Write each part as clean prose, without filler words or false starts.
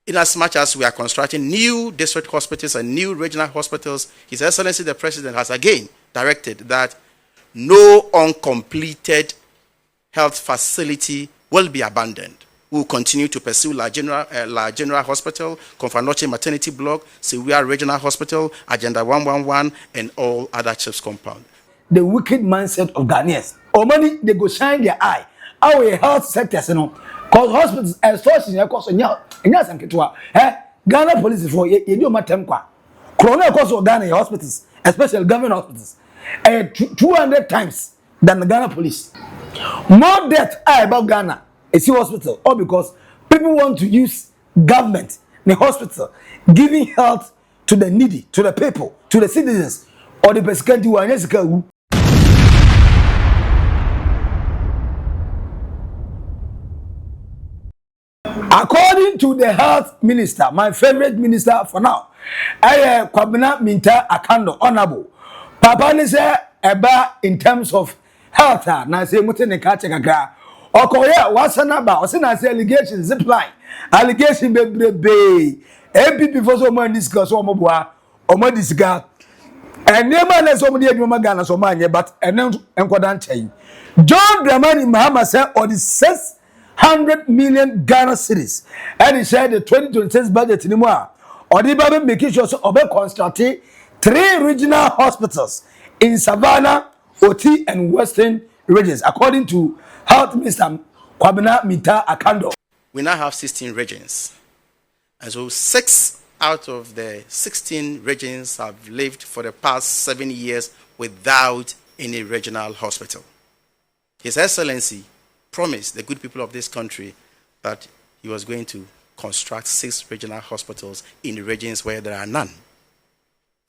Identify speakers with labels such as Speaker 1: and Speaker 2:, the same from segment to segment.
Speaker 1: In as much as we are constructing new district hospitals and new regional hospitals, His Excellency the President has again directed that no uncompleted health facility will be abandoned. We will continue to pursue La General Hospital, Confanoche Maternity Block, Sewia Regional Hospital, Agenda 111, and all other chiefs compound.
Speaker 2: The wicked mindset of Ghanaians. Or money, they go shine their eye. Our health sectors, you know, cause hospitals and stores in your course and yes, and Ketua. Ghana police for you do my temqua. Corona cost of Ghana hospitals, especially government hospitals, 200 times than the Ghana police. More death about Ghana. It's a hospital, all because people want to use government, the hospital, giving health to the needy, to the people, to the citizens, or the persecuted one. According to the health minister, my favorite minister for now, Kwabena Minta Akando, honorable. Papa ni say eba in terms of health, na say mutene kache kakra. Okoya wasanaba osina say allegation ZIPLINE allegation bebrebe ebi before so man discuss o mo boa o mo discuss enema na so mo dey adwuma Ghana so man but enkoda nchen John Dramani Mahama say on the 600 million Ghana cedis and he said the 2026 budget ni mo a odi ba be make sure so obe construct 3 regional hospitals in Savannah, Oti and Western regions according to Health Minister Kwabena Minta Akando.
Speaker 1: We now have 16 regions. And so 6 out of the 16 regions have lived for the past 7 years without any regional hospital. His Excellency promised the good people of this country that he was going to construct 6 regional hospitals in regions where there are none.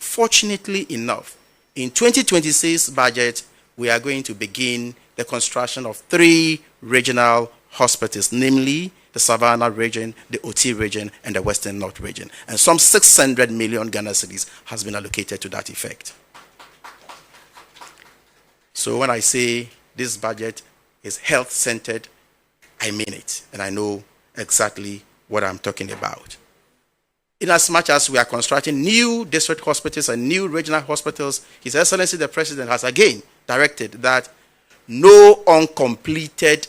Speaker 1: Fortunately enough, in 2026 budget, we are going to begin the construction of 3 regional hospitals, namely the Savannah region, the Oti region, and the Western North region. And some 600 million Ghana cedis has been allocated to that effect. So when I say this budget is health-centered, I mean it, and I know exactly what I'm talking about. In as much as we are constructing new district hospitals and new regional hospitals, His Excellency the President has again directed that no uncompleted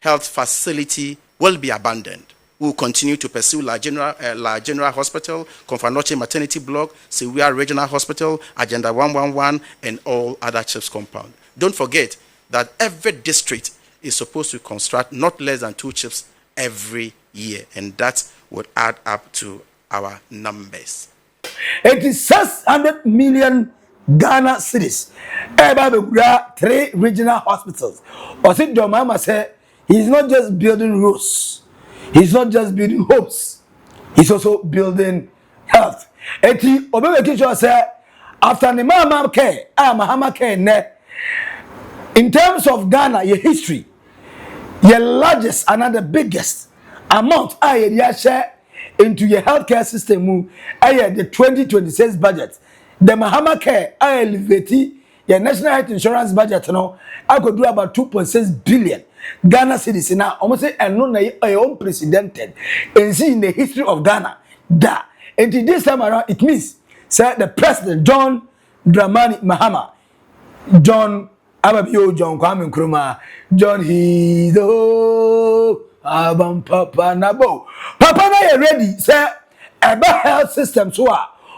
Speaker 1: health facility will be abandoned. We will continue to pursue La General Hospital, Confanoche Maternity Block, Sewia Regional Hospital, Agenda 111, and all other chiefs compound. Don't forget that every district is supposed to construct not less than 2 chiefs every year, and that would add up to our numbers.
Speaker 2: It is 600 million Ghana cedis. Eba 3 regional hospitals. Osi Mahama said he's not just building roads, he's not just building hopes, he's also building health. Eti obebe kisho say after the Mahama care, Mahama care ne. In terms of Ghana, your history, your largest and the biggest amount I share into your healthcare system, the 2026 budget. The Mahama care I elevate your national health insurance budget no I could do about 2.6 billion Ghana cedis now almost say and no unprecedented and see in the history of Ghana that and this time around it means say the president John Dramani Mahama John Ababio John Kwame Nkrumah John Hido Abam Papa Nabo Papa na ready say about health system so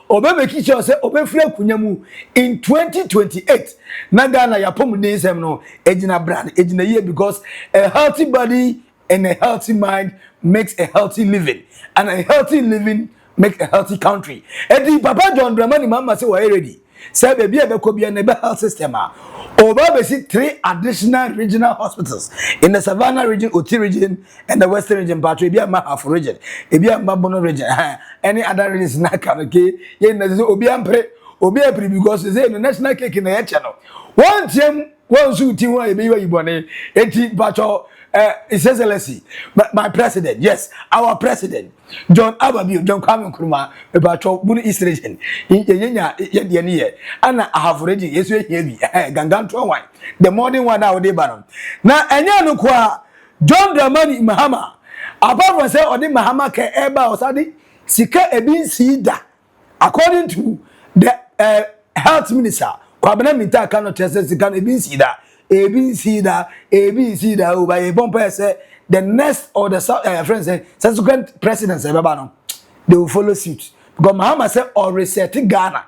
Speaker 2: Obama Kisha say Obefre Kunyamu in 2028. Nagana Yapom Nisem no Ejina brand Ejina year because a healthy body and a healthy mind makes a healthy living. And a healthy living makes a healthy country. And the Papa John Dramani Mama say we're ready. Say baby Bekobi and a health system. Obama see 3 additional regional hospitals in the Savannah region, Oti region, and the Western region, but Ebia Mahaf region, Ebia Mabono region, any other regions not come okay. Yen Obia because they say the national cake in the channel. One team, one shooting, one baby, bonnet, 18 bacho. His Excellency, my president, yes, our president, John Ababio, John Kwame Nkrumah, about Buni East region, in and I have already, yes, we heavy, Gangan to wine, the morning 1 hour day baron. Now, and Yanukwa, John Dramani Mahama, Apart from say odi Mahama ke eba osadi sika ebi sida according to the health minister Kwabena Minta cannot test sika ebi sida o by a bomb say the next or the friends say subsequent presidents ebeba no they will follow suit because Mahama said or reset Ghana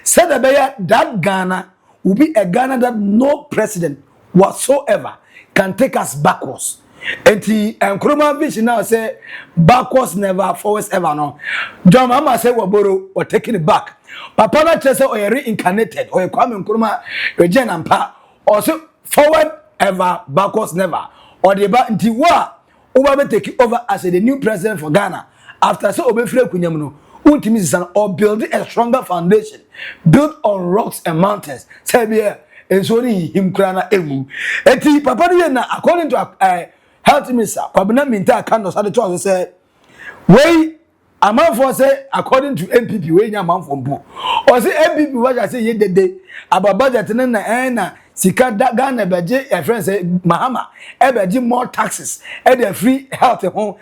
Speaker 2: said that Ghana will be a Ghana that no president whatsoever can take us backwards. And the Nkrumah vision now say backwards never, forwards ever. No, John Mahama say waboro or taking it back. Papa na chese or reincarnated or Kwame Nkrumah regen and pa or so forward ever, backwards never. Or the back until what over take over as the new president for Ghana after so obefre kunyamuno. Ultimately, or build a stronger foundation, built on rocks and mountains. Say and so him krana emu. Eti papa na according to health minister, Kwabena Minta Kano started to say, "Way a man for say according to MPP, way a man from Boo." Or say MPP what I say yesterday about budget na sika Ghana beje a friend say Mahama beje more taxes the free health home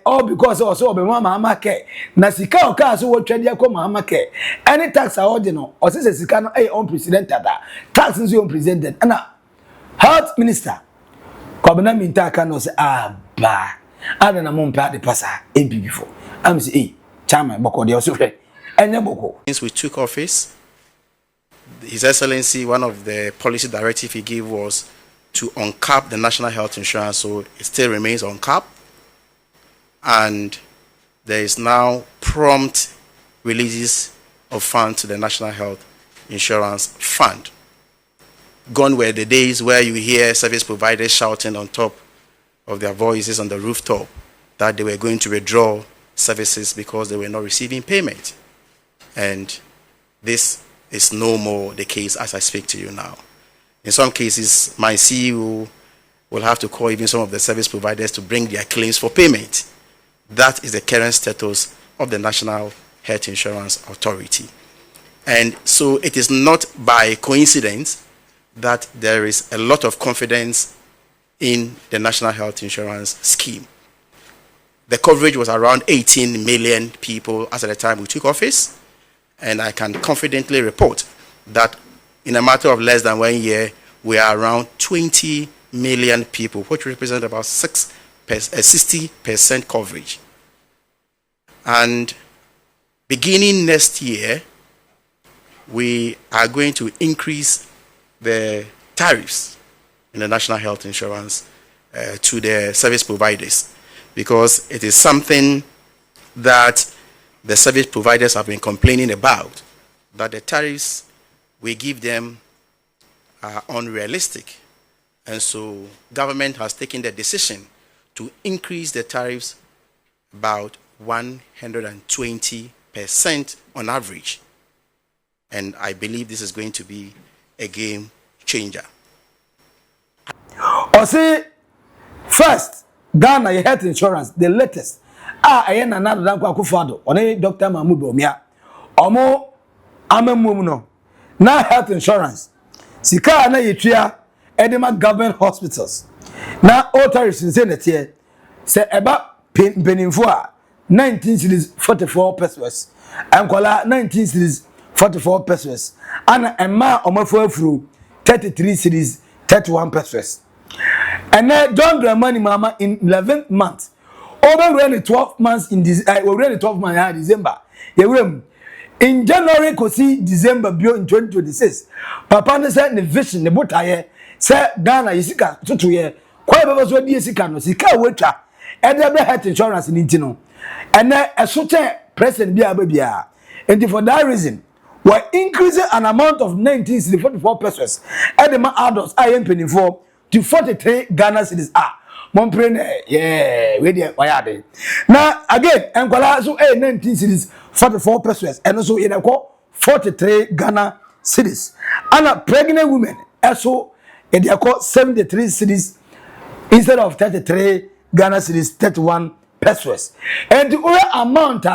Speaker 2: all because also be Mahama care na sika oka so what trade yakọ Mahama care any tax ordinary or say sika no unprecedented tax is unprecedented and health minister Kwabena Minta Kano say ba adana mo mpa de pasa MPP for am say chairman boko de also enye boko
Speaker 1: since we took office. His Excellency, one of the policy directives he gave was to uncap the national health insurance, so it still remains uncapped. And there is now prompt releases of funds to the National Health Insurance Fund. Gone were the days where you hear service providers shouting on top of their voices on the rooftop that they were going to withdraw services because they were not receiving payment. And this is no more the case as I speak to you now. In some cases, my CEO will have to call even some of the service providers to bring their claims for payment. That is the current status of the National Health Insurance Authority. And so it is not by coincidence that there is a lot of confidence in the National Health Insurance Scheme. The coverage was around 18 million people as at the time we took office. And I can confidently report that in a matter of less than 1 year, we are around 20 million people, which represent about 60% coverage. And beginning next year, we are going to increase the tariffs in the National Health Insurance to the service providers, because it is something that the service providers have been complaining about, that the tariffs we give them are unrealistic. And so government has taken the decision to increase the tariffs about 120% on average. And I believe this is going to be a game changer.
Speaker 2: Say first, Ghana health insurance, the latest. I na na dan kwa kufado one Dr. Mahmoud Omia omo amamum no na health insurance sika na yetria edema government hospitals na authorities say na tie say eba penimfo a 19 cities 44 pesos ankola 19 cities 44 pesos ana emma omafo afuru 33 cities 31 pesos and then John Dramani Mama in 11th month over really 12 months in this already 12 months in December. In January ko see December bio in 2026. Papa ne say the vision the botaye say Ghana yisika tutu ye. Kwa baba so die sika no sika wetwa. E dey health insurance ni ntino. And a certain president bia bia. And for that reason, we're increasing an amount of 44 pesos. And the adults I am paying for to 43 Ghana cedis. Yeah, we there why are they? Now again, Angola so 19 cities 44 pesos and also in 43 Ghana cities. And a pregnant women also they are called 73 cities instead of 33 Ghana cities 31 pesos. And the other amount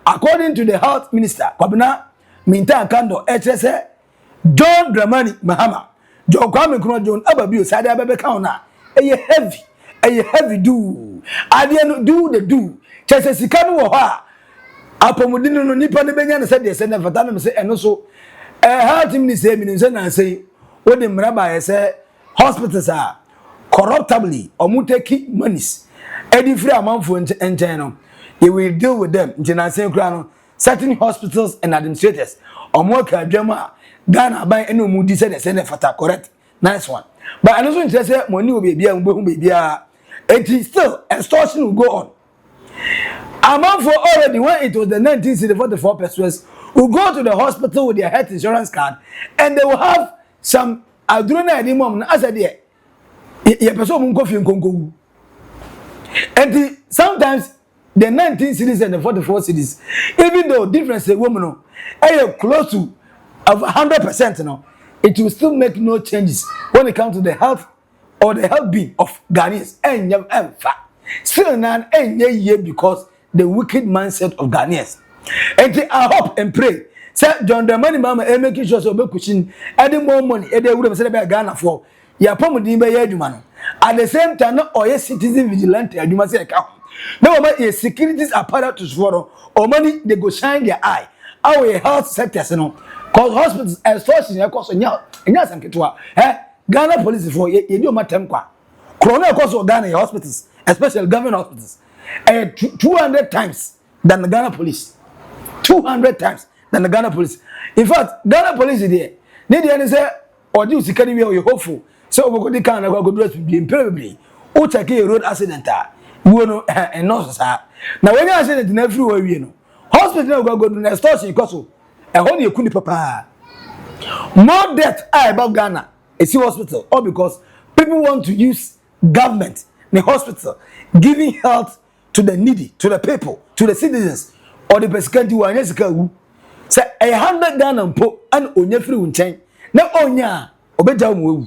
Speaker 2: according to the health minister, Kwabena Minta Kano HSA John Dramani Mahama John Kwame Nkrumah John Ababio Sade Abebe Kauna heavy do Ade do the do. Chese sika no wo ha. Apomudin no nipa ne benya ne se de se ne fata no se eno so. Health minister mi say na say wo de mraba ye say hospitals are corruptably or take monies. Any free amount for no. You will deal with them. Certain hospitals and administrators or more drama Ghana by any moody said the fata correct. Nice one. But I also interest money will be it is still extortion will go on. Amount for already when it was the 1944 persons who go to the hospital with their health insurance card and they will have some I don't know anymore as a dear. Ye person go fi nkonko. And sometimes the 19 cities and the 44 cities, even though difference a woman close to of 100%, no, it will still make no changes when it comes to the health or the health being of Ghanaians. And still none year because the wicked mindset of Ghanaians. And I hope and pray. Say John the money mama making sure so be cushion adding more money they would have said about Ghana for ya pomudi be yaduma. At the same time no or citizen vigilante aduma say account. No ma securities apparatus for or money they go shine their eye. Our health sectors no cause hospitals and sources ya cause nya sanketwa Ghana police for ye do matem kwa. Corona cause Ghana hospitals especially government hospitals 200 times than the Ghana police. 200 times than the Ghana police. In fact, Ghana police is there. They say, or do you see you hopeful? So we go to Canada, go do it improbably. Who check a road accident? We know and no sir. Now when you accident in everywhere, you know, hospital go to the store, because a whole you couldn't papa. More death about Ghana, a hospital, or because people want to use government, the hospital, giving health to the needy, to the people, to the citizens, or the pescant who are necessary. Say 100 Ghana po and onye free unchen. Na onya obeja mu.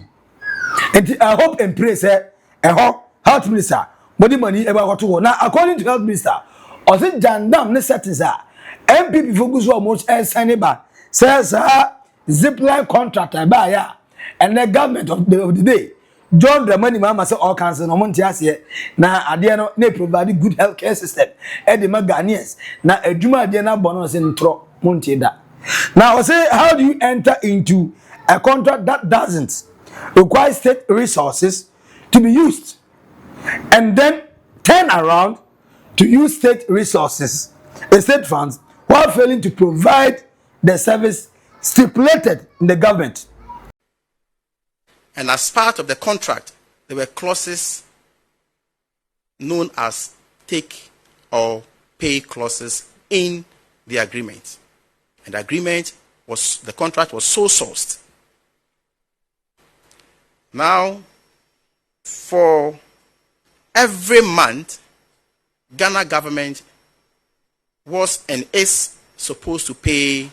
Speaker 2: And I hope and pray say health minister body money ever got to now according to health minister or say jandam ne settings are MPP focus so much as anybody says ZIPLINE contract by ya and the government of the day John the money mama say all cancer no monte ase na ade no na provide good healthcare system e de Ghanaians na adwuma ade na bono se ntro monte da. Now say how do you enter into a contract that doesn't require state resources to be used and then turn around to use state resources, state funds, while failing to provide the service stipulated in the government?
Speaker 1: And as part of the contract, there were clauses known as take or pay clauses in the agreement. And the contract was so sourced. Now, for every month, Ghana government was and is supposed to pay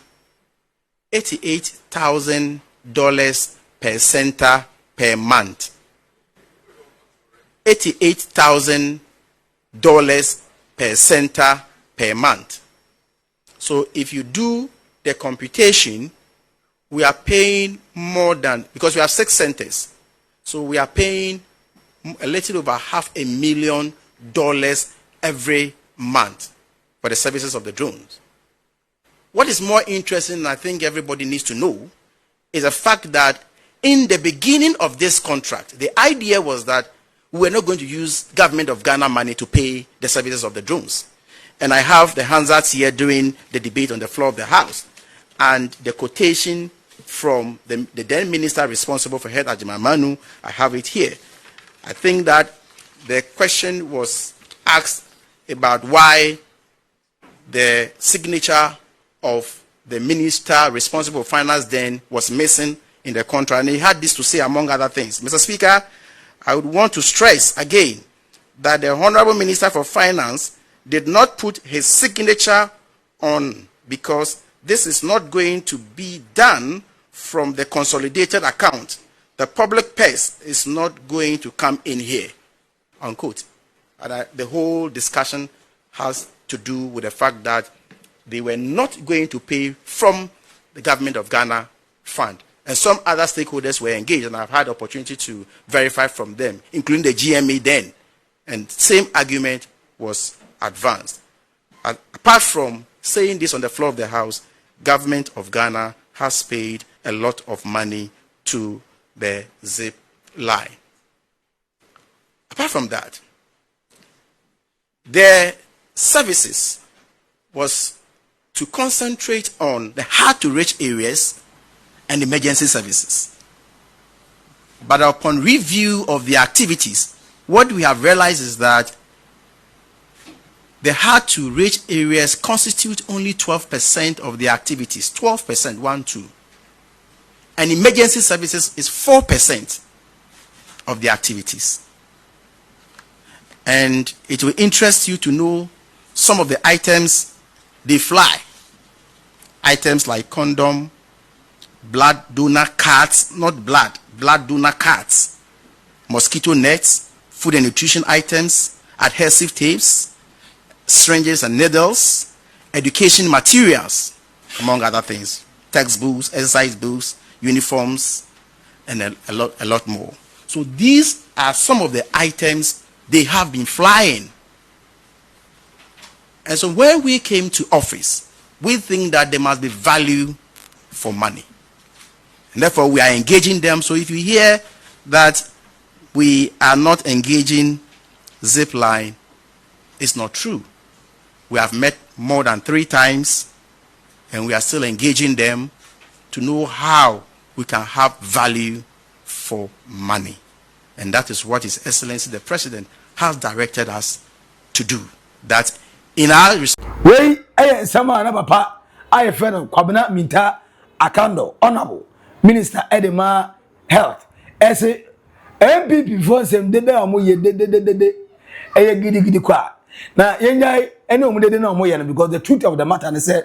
Speaker 1: $88,000 per center per month. $88,000 per center per month. So if you do the computation, we are paying more than, because we have 6 centers, so we are paying a little over $500,000 every month for the services of the drones. What is more interesting, and I think everybody needs to know, is the fact that in the beginning of this contract, the idea was that we were not going to use government of Ghana money to pay the services of the drones. And I have the Hansards here during the debate on the floor of the House. And the quotation from the then minister responsible for health, Ajimamanu, I have it here. I think that the question was asked about why the signature of the minister responsible for finance then was missing in the contract. And he had this to say, among other things. Mr. Speaker, I would want to stress again that the Honorable Minister for Finance did not put his signature on because this is not going to be done from the consolidated account. The public purse is not going to come in here, unquote. And the whole discussion has to do with the fact that they were not going to pay from the government of Ghana fund. And some other stakeholders were engaged, and I've had the opportunity to verify from them, including the GMA then, And same argument was advanced. Apart from saying this on the floor of the House, government of Ghana has paid a lot of money to the ZIPLINE. Apart from that, their services was to concentrate on the hard-to-reach areas and emergency services. But upon review of the activities, what we have realized is that the hard-to-reach areas constitute only 12% of the activities. 12%, 1-2. And emergency services is 4% of the activities. And it will interest you to know some of the items they fly. Items like condom, blood donor cards, not blood donor cards, mosquito nets, food and nutrition items, adhesive tapes, syringes and needles, education materials, among other things, textbooks, exercise books, uniforms, and a lot more. So these are some of the items they have been flying. And so when we came to office, we think that there must be value for money. And therefore, we are engaging them. So if you hear that we are not engaging ZIPLINE, it's not true. We have met more than 3 times, and we are still engaging them to know how we can have value for money. And that is what His Excellency the President has directed us to do. That in our
Speaker 2: way, Savannah Papa, I friend Kwabena Minta Akando, Honorable Minister Edema Health. As a MPP for some de amoye de gidi kwa. Na yenjai ene omudede na omoye because the truth of the matter is say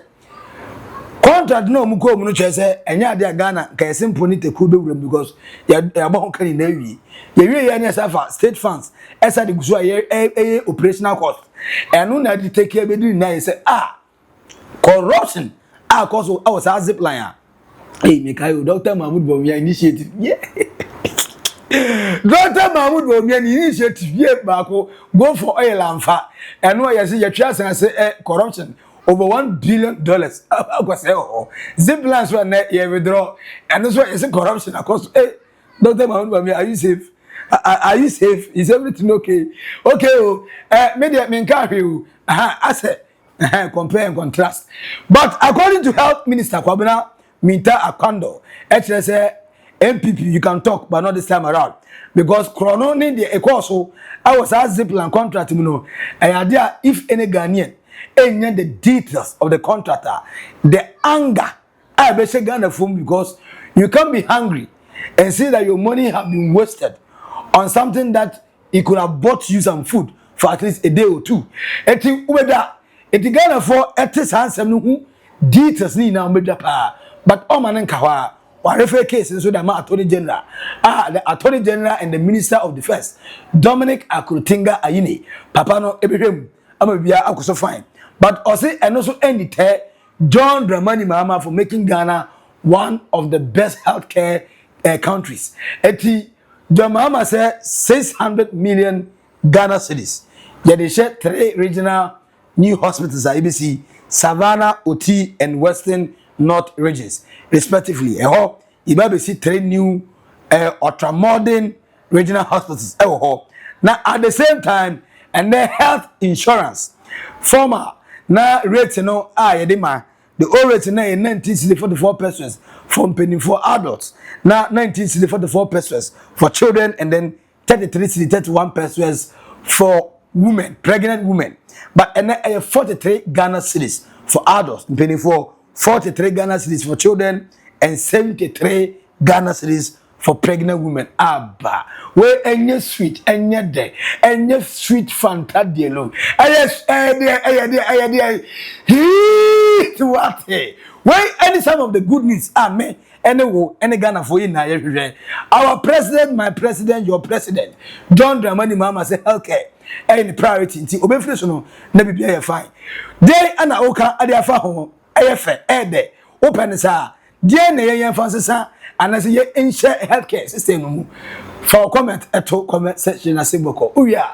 Speaker 2: contract no mu ko mu no chese enya ade Ghana ka simple ni teku be wuram because ya ba hoka ni na wi ye wi ya ne safa state funds esa de gusu aye operational cost enu na de take care be di na say corruption cause our ZIPLINE me kai Dr. Mahmoud Bawumia initiative Dr. Mahmoud Bawumia initiative baako go for oil and fat enu ya say ya twa say corruption over $1 billion. ZIPLINE so na ye withdraw and so is corruption across. Dr. Mahmoud Bawumia, are you safe? Are you safe? Is everything okay? Okay, media men carry you. I said compare and contrast. But according to Health Minister Kwabena Minta Akando, say MPP you can talk, but not this time around because chrono need the equal. I was asked ZIPLINE contract, you know, idea if any Ghanaian. And the details of the contractor, the anger. I bet you Ghana phone because you can't be hungry and see that your money have been wasted on something that it could have bought you some food for at least a day or 2. And whether it Ghana for at least handsome who details ni now made up. But man kawa whatever case so that my attorney general, the attorney general and the minister of defense, Dominic Akurutinga Ayine, Papa no Abraham, Amabia Akuso fine. But also and also end John Dramani Mahama for making Ghana one of the best healthcare countries. Eti John Mahama said 600 million Ghana cedis. Yeah, they share 3 regional new hospitals at ABC, Savannah, OT, and Western North regions, respectively. I hope you may see 3 new ultra modern regional hospitals. Now at the same time, and their health insurance, former na rate no yedema the old rate na 1944 pesos for penny for adults, na 1944 pesos for children, and then 31 pesos for women, pregnant women. But and 43 Ghana cedis for adults, penny for 43 Ghana cedis for children, and 73 Ghana cedis for pregnant women. Abba, where any sweet, any sweet fanta dielo. Yes, what? Where any some of the good news are me. Any Ghana for you now. Our president, my president, your president, John Dramani Mahama say healthcare any priority. Nti obefresh no na bibia ye fine. Dey ana oka ade afa ho efe ede open sa. Dey na ye fan sesa and as ye healthcare system mu For comment eto comment section na seboko uya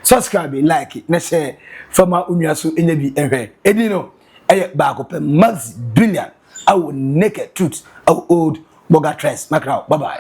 Speaker 2: subscribe like na share fama unya so enya bi ehwe edi no eye ba ko pe Maxi Billian our naked truth our old boga trends makra bye bye.